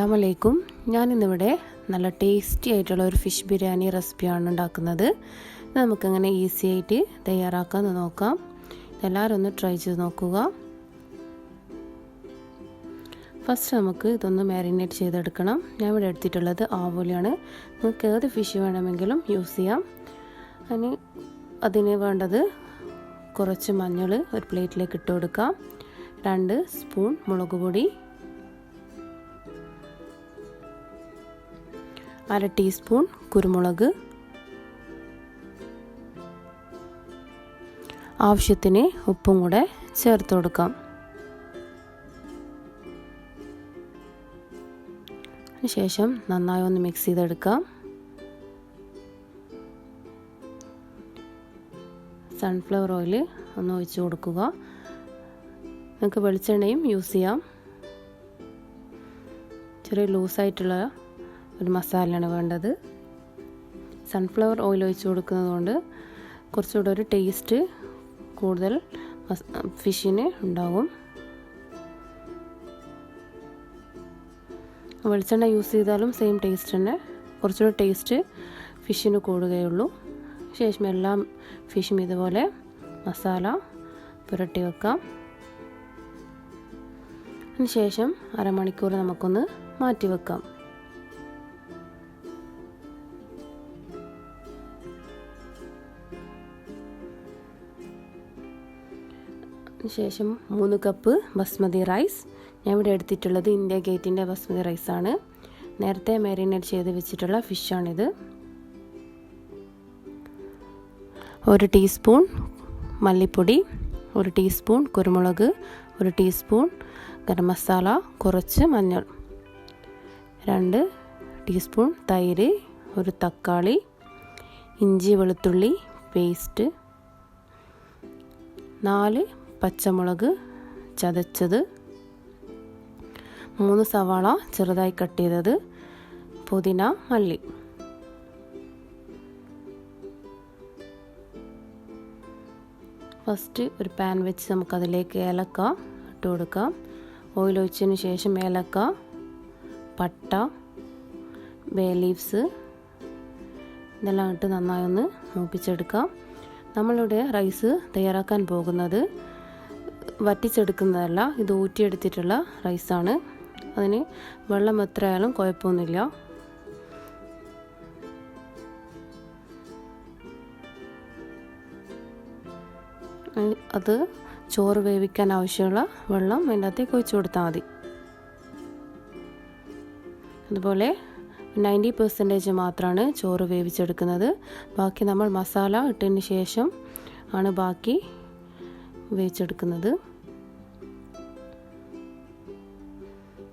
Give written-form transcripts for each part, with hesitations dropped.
അസ്സലാമു അലൈക്കും. ഞാനിന്നിവിടെ നല്ല ടേസ്റ്റി ആയിട്ടുള്ള ഒരു ഫിഷ് ബിരിയാണി റെസിപ്പിയാണ് ഉണ്ടാക്കുന്നത്. ഇത് നമുക്കങ്ങനെ ഈസി ആയിട്ട് തയ്യാറാക്കാമെന്ന് നോക്കാം. എല്ലാവരും ഒന്ന് ട്രൈ ചെയ്ത് നോക്കുക. ഫസ്റ്റ് നമുക്ക് ഇതൊന്ന് മാരിനേറ്റ് ചെയ്തെടുക്കണം. ഞാൻ ഇവിടെ എടുത്തിട്ടുള്ളത് ആവോലിയാണ്. നിങ്ങൾക്ക് ഏത് ഫിഷ് വേണമെങ്കിലും യൂസ് ചെയ്യാം. അതിന് വേണ്ടത് കുറച്ച് മഞ്ഞൾ ഒരു പ്ലേറ്റിലേക്ക് ഇട്ട് കൊടുക്കാം. 2 സ്പൂൺ മുളക് പൊടി, 1/2 ടീസ്പൂൺ കുരുമുളക്, ആവശ്യത്തിന് ഉപ്പും കൂടെ ചേർത്ത് കൊടുക്കാം. അതിനുശേഷം നന്നായി ഒന്ന് മിക്സ് ചെയ്തെടുക്കാം. സൺഫ്ലവർ ഓയിൽ ഒന്ന് ഒഴിച്ച് കൊടുക്കുക. നിങ്ങൾക്ക് വെളിച്ചെണ്ണയും യൂസ് ചെയ്യാം. ചെറിയ ലൂസായിട്ടുള്ള ഒരു മസാലയാണ് വേണ്ടത്. സൺഫ്ലവർ ഓയിൽ ഒഴിച്ച് കൊടുക്കുന്നത് കൊണ്ട് കുറച്ചുകൂടെ ഒരു ടേസ്റ്റ് കൂടുതൽ ഫിഷിന് ഉണ്ടാകും. വെളിച്ചെണ്ണ യൂസ് ചെയ്താലും സെയിം ടേസ്റ്റ് തന്നെ, കുറച്ചുകൂടെ ടേസ്റ്റ് ഫിഷിന് കൂടുകയുള്ളൂ. ശേഷം എല്ലാം ഫിഷും ഇതുപോലെ മസാല പുരട്ടി വെക്കാം. അതിനുശേഷം അരമണിക്കൂർ നമുക്കൊന്ന് മാറ്റി വെക്കാം. ശേഷം 3 കപ്പ് ബസ്മതി റൈസ്. ഞാൻ ഇവിടെ എടുത്തിട്ടുള്ളത് ഇന്ത്യ ഗേറ്റിൻ്റെ ബസ്മതി റൈസാണ്. നേരത്തെ മാരിനേറ്റ് ചെയ്ത് വെച്ചിട്ടുള്ള ഫിഷാണിത്. 1 ടീസ്പൂൺ മല്ലിപ്പൊടി, 1 ടീസ്പൂൺ കുരുമുളക്, 1 ടീസ്പൂൺ ഗരം മസാല, കുറച്ച് മഞ്ഞൾ, 2 ടീസ്പൂൺ തൈര്, 1 തക്കാളി, ഇഞ്ചി വെളുത്തുള്ളി പേസ്റ്റ്, 4 പച്ചമുളക് ചതച്ചത്, 3 സവാള ചെറുതായി കട്ട് ചെയ്തത്, പുതിന, മല്ലി. ഫസ്റ്റ് ഒരു പാൻ വെച്ച് നമുക്കതിലേക്ക് ഏലക്ക ഇട്ട് കൊടുക്കാം. ഓയിൽ ഒഴിച്ചതിന് ശേഷം ഏലക്ക, പട്ട, ബേ ലീവ്സ് ഇതെല്ലാം ഇട്ട് നന്നായി ഒന്ന് മൂപ്പിച്ചെടുക്കാം. നമ്മളിവിടെ റൈസ് തയ്യാറാക്കാൻ പോകുന്നത് വറ്റിച്ചെടുക്കുന്നതല്ല, ഇത് ഊറ്റിയെടുത്തിട്ടുള്ള റൈസാണ്. അതിന് വെള്ളം എത്രയായാലും കുഴപ്പമൊന്നുമില്ല. അത് ചോറ് വേവിക്കാൻ ആവശ്യമുള്ള വെള്ളം അതിൻ്റെ അകത്തേക്ക് ഒഴിച്ചു കൊടുത്താൽ മതി. അതുപോലെ 90% മാത്രമാണ് ചോറ് വേവിച്ചെടുക്കുന്നത്. ബാക്കി നമ്മൾ മസാല ഇട്ടതിന് ശേഷം ആണ് ബാക്കി വേവിച്ചെടുക്കുന്നത്.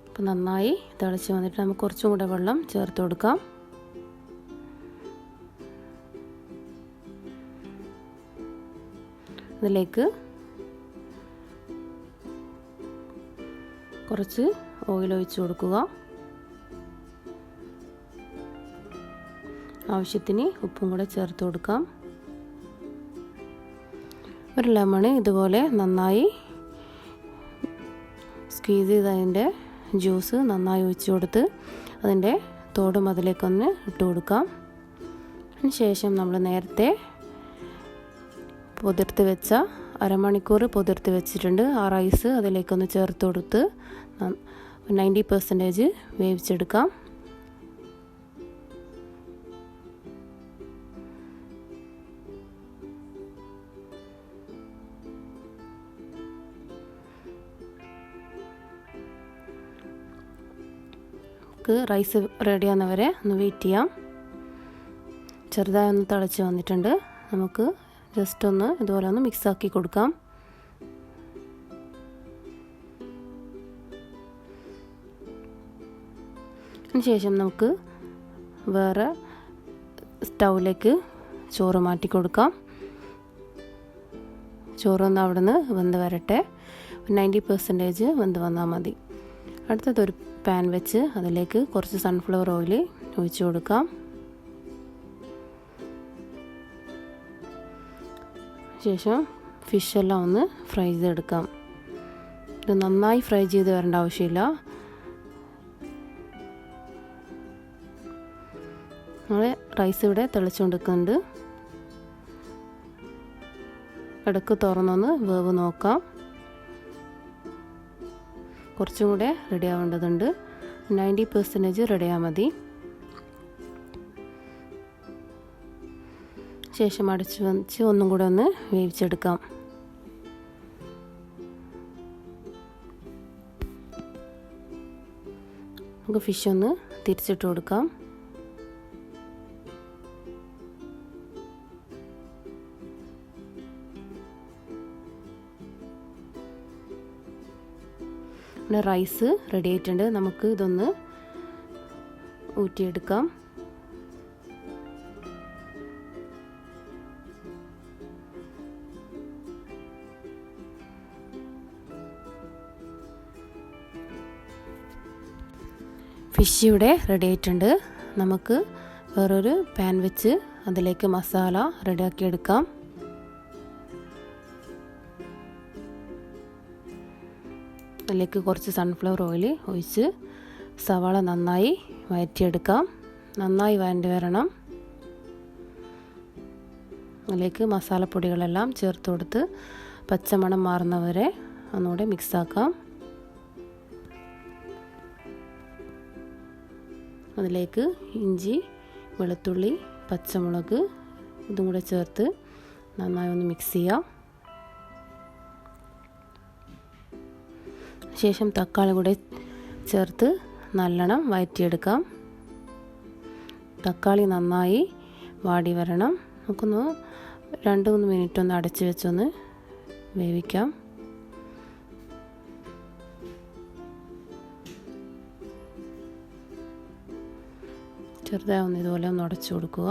അപ്പം നന്നായി തിളച്ച് വന്നിട്ട് നമുക്ക് കുറച്ചും കൂടെ വെള്ളം ചേർത്ത് കൊടുക്കാം. ഇതിലേക്ക് കുറച്ച് ഓയിൽ ഒഴിച്ച് കൊടുക്കുക. ആവശ്യത്തിന് ഉപ്പും കൂടെ ചേർത്ത് കൊടുക്കാം. 1 ലെമൺ ഇതുപോലെ നന്നായി സ്ക്വീസ് ചെയ്തതിൻ്റെ ജ്യൂസ് നന്നായി ഒഴിച്ച് കൊടുത്ത് അതിൻ്റെ തോടും അതിലേക്കൊന്ന് ഇട്ട് കൊടുക്കാം. അതിനുശേഷം നമ്മൾ നേരത്തെ പൊതിർത്ത് വെച്ച അരമണിക്കൂർ പൊതിർത്ത് വെച്ചിട്ടുണ്ട്. ആ റൈസ് അതിലേക്കൊന്ന് ചേർത്ത് കൊടുത്ത് 90% വേവിച്ചെടുക്കാം. റൈസ് റെഡിയാകുന്നവരെ ഒന്ന് വെയിറ്റ് ചെയ്യാം. ചെറുതായി ഒന്ന് തിളച്ച് വന്നിട്ടുണ്ട്. നമുക്ക് ജസ്റ്റ് ഒന്ന് ഇതുപോലെ ഒന്ന് മിക്സാക്കി കൊടുക്കാം. അതിനുശേഷം നമുക്ക് വേറെ സ്റ്റൗവിലേക്ക് ചോറ് മാറ്റി കൊടുക്കാം. ചോറൊന്ന് അവിടെ നിന്ന് വെന്ത് വരട്ടെ. 90% വെന്ത് വന്നാൽ മതി. അടുത്തതൊരു പാൻ വെച്ച് അതിലേക്ക് കുറച്ച് സൺഫ്ലവർ ഓയിൽ ഒഴിച്ച് കൊടുക്കാം. ശേഷം ഫിഷെല്ലാം ഒന്ന് ഫ്രൈ ചെയ്തെടുക്കാം. ഇത് നന്നായി ഫ്രൈ ചെയ്ത് വരേണ്ട ആവശ്യമില്ല. റൈസ് ഇവിടെ തിളച്ചുകൊണ്ടിരിക്കുന്നുണ്ട്. ഇടയ്ക്ക് തുറന്നൊന്ന് വേവ് നോക്കാം. കുറച്ചും കൂടെ റെഡി ആവേണ്ടതുണ്ട്. 90% റെഡിയാൽ മതി. ശേഷം അടച്ച് വെച്ച് ഒന്നും കൂടെ ഒന്ന് വേവിച്ചെടുക്കാം. നമുക്ക് ഫിഷ് ഒന്ന് തിരിച്ചിട്ട് കൊടുക്കാം. പിന്നെ റൈസ് റെഡി ആയിട്ടുണ്ട്. നമുക്ക് ഇതൊന്ന് ഊറ്റിയെടുക്കാം. ഫിഷ് ഇവിടെ റെഡി ആയിട്ടുണ്ട്. നമുക്ക് വേറൊരു പാൻ വെച്ച് അതിലേക്ക് മസാല റെഡിയാക്കിയെടുക്കാം. അതിലേക്ക് കുറച്ച് സൺഫ്ലവർ ഓയിൽ ഒഴിച്ച് സവാള നന്നായി വഴറ്റിയെടുക്കാം. നന്നായി വഴണ്ടി വരണം. അതിലേക്ക് മസാലപ്പൊടികളെല്ലാം ചേർത്ത് കൊടുത്ത് പച്ചമണം മാറുന്നവരെ ഒന്നുകൂടെ മിക്സാക്കാം. അതിലേക്ക് ഇഞ്ചി, വെളുത്തുള്ളി, പച്ചമുളക് ഇതും കൂടെ ചേർത്ത് നന്നായി ഒന്ന് മിക്സ് ചെയ്യാം. ശേഷം തക്കാളി കൂടെ ചേർത്ത് നല്ലോണം വഴറ്റിയെടുക്കാം. തക്കാളി നന്നായി വാടി വരണം. നമുക്കൊന്ന് 2-3 മിനിറ്റ് ഒന്ന് അടച്ച് വെച്ചൊന്ന് വേവിക്കാം. ചെറുതായി ഒന്ന് ഇതുപോലെ ഒന്ന് ഉടച്ചു കൊടുക്കുക.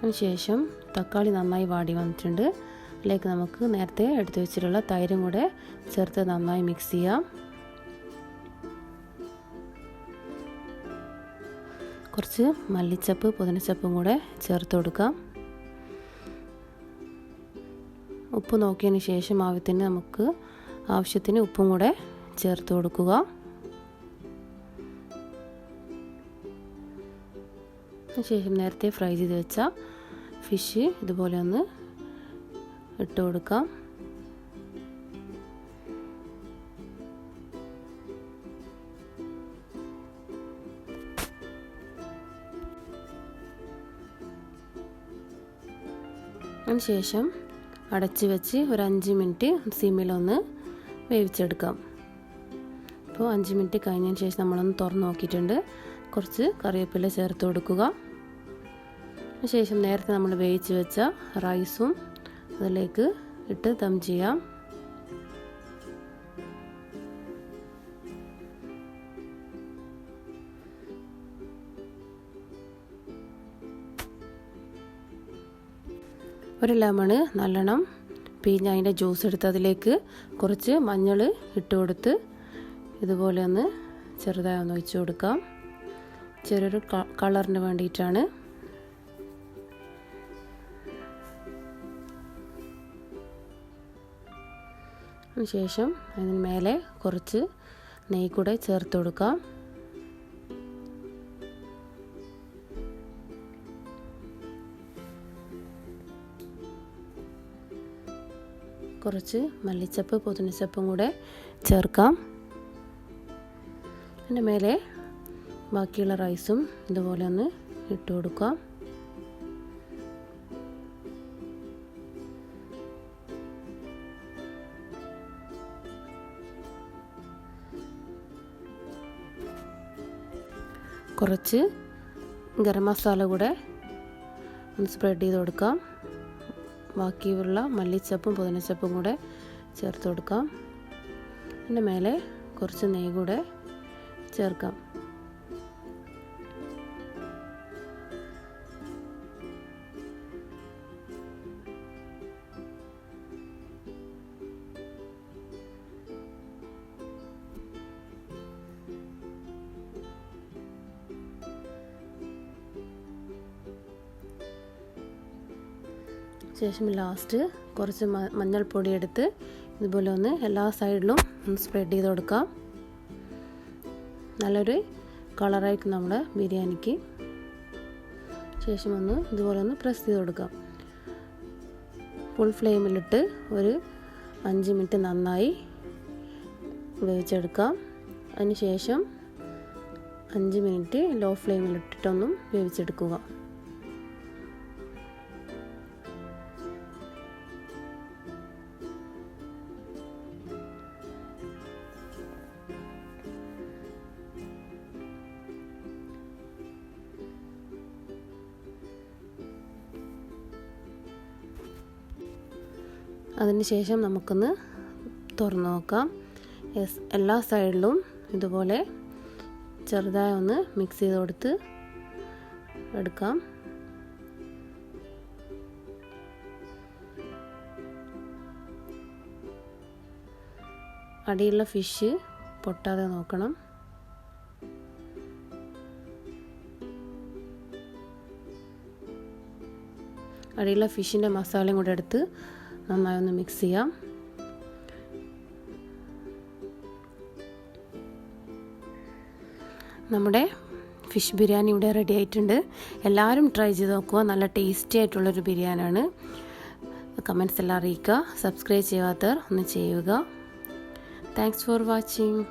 അതിനുശേഷം തക്കാളി നന്നായി വാടി വന്നിട്ടുണ്ട്. അതിലേക്ക് നമുക്ക് നേരത്തെ എടുത്തു വെച്ചിട്ടുള്ള തൈരും കൂടെ ചേർത്ത് നന്നായി മിക്സ് ചെയ്യാം. കുറച്ച് മല്ലിച്ചപ്പ്, പുതിനച്ചപ്പും കൂടെ ചേർത്ത് കൊടുക്കാം. ഉപ്പ് നോക്കിയതിന് ശേഷം നമുക്ക് ആവശ്യത്തിന് ഉപ്പും കൂടെ ചേർത്ത് കൊടുക്കുക. ശേഷം നേരത്തെ ഫ്രൈ ചെയ്ത് വെച്ച ഫിഷ് ഇതുപോലെ ഒന്ന് ഇട്ട് കൊടുക്കാം. അതിനുശേഷം അടച്ച് വെച്ച് ഒരു 5 മിനിറ്റ് സിമ്മിലൊന്ന് വേവിച്ചെടുക്കാം. അപ്പോൾ 5 മിനിറ്റ് കഴിഞ്ഞതിന് ശേഷം നമ്മളൊന്ന് തുറന്ന് നോക്കിയിട്ടുണ്ട്. കുറച്ച് കറിവേപ്പില ചേർത്ത് കൊടുക്കുക. ശേഷം നേരത്തെ നമ്മൾ വേവിച്ച് വെച്ച റൈസും അതിലേക്ക് ഇട്ട് ദം ചെയ്യാം. ഒരു ലെമൺ നല്ലോണം പിഴിഞ്ഞ് അതിൻ്റെ ജ്യൂസ് എടുത്ത് അതിലേക്ക് കുറച്ച് മഞ്ഞൾ ഇട്ട് കൊടുത്ത് ഇതുപോലെ ഒന്ന് ചെറുതായി ഒന്ന് ഒഴിച്ച് കൊടുക്കാം. ചെറിയൊരു കളറിന് വേണ്ടിയിട്ടാണ്. അതിനുശേഷം അതിന് മേലെ കുറച്ച് നെയ്യ് കൂടെ ചേർത്ത് കൊടുക്കാം. കുറച്ച് മല്ലിച്ചപ്പ്, പുതിനച്ചപ്പും കൂടെ ചേർക്കാം. അതിൻ്റെ മേലെ ബാക്കിയുള്ള റൈസും ഇതുപോലെ ഒന്ന് ഇട്ട് കൊടുക്കാം. കുറച്ച് ഗരം മസാല കൂടെ ഒന്ന് സ്പ്രെഡ് ചെയ്ത് കൊടുക്കാം. ബാക്കിയുള്ള മല്ലിച്ചപ്പും പുതിനച്ചപ്പും കൂടെ ചേർത്ത് കൊടുക്കാം. അതിൻ്റെ മേലെ കുറച്ച് നെയ്യ് കൂടെ ചേർക്കാം. ശേഷം ലാസ്റ്റ് കുറച്ച് മഞ്ഞൾപ്പൊടി എടുത്ത് ഇതുപോലെ ഒന്ന് എല്ലാ സൈഡിലും ഒന്ന് സ്പ്രെഡ് ചെയ്ത് കൊടുക്കാം. നല്ലൊരു കളറായിരിക്കും നമ്മുടെ ബിരിയാണിക്ക്. ശേഷം ഒന്ന് ഇതുപോലെ ഒന്ന് പ്രസ് ചെയ്ത് കൊടുക്കാം. ഫുൾ ഫ്ലെയിമിലിട്ട് ഒരു 5 മിനിറ്റ് നന്നായി വേവിച്ചെടുക്കാം. അതിന് ശേഷം 5 മിനിറ്റ് ലോ ഫ്ലെയിമിലിട്ടിട്ടൊന്നും വേവിച്ചെടുക്കുക. അതിന് ശേഷം നമുക്കൊന്ന് തുറന്ന് നോക്കാം. എല്ലാ സൈഡിലും ഇതുപോലെ ചെറുതായി ഒന്ന് മിക്സ് ചെയ്ത് കൊടുത്ത് എടുക്കാം. അടിയിലുള്ള ഫിഷ് പൊട്ടാതെ നോക്കണം. അടിയിലുള്ള ഫിഷിൻ്റെ മസാലയും കൂടെ എടുത്ത് നന്നായി ഒന്ന് മിക്സ് ചെയ്യാം. നമ്മുടെ ഫിഷ് ബിരിയാണി ഇവിടെ റെഡി ആയിട്ടുണ്ട്. എല്ലാവരും ട്രൈ ചെയ്ത് നോക്കുക. നല്ല ടേസ്റ്റി ആയിട്ടുള്ളൊരു ബിരിയാണിയാണ്. കമൻറ്റ്സ് എല്ലാം അറിയിക്കുക. സബ്സ്ക്രൈബ് ചെയ്യാത്തവർ ഒന്ന് ചെയ്യുക. Thanks for watching.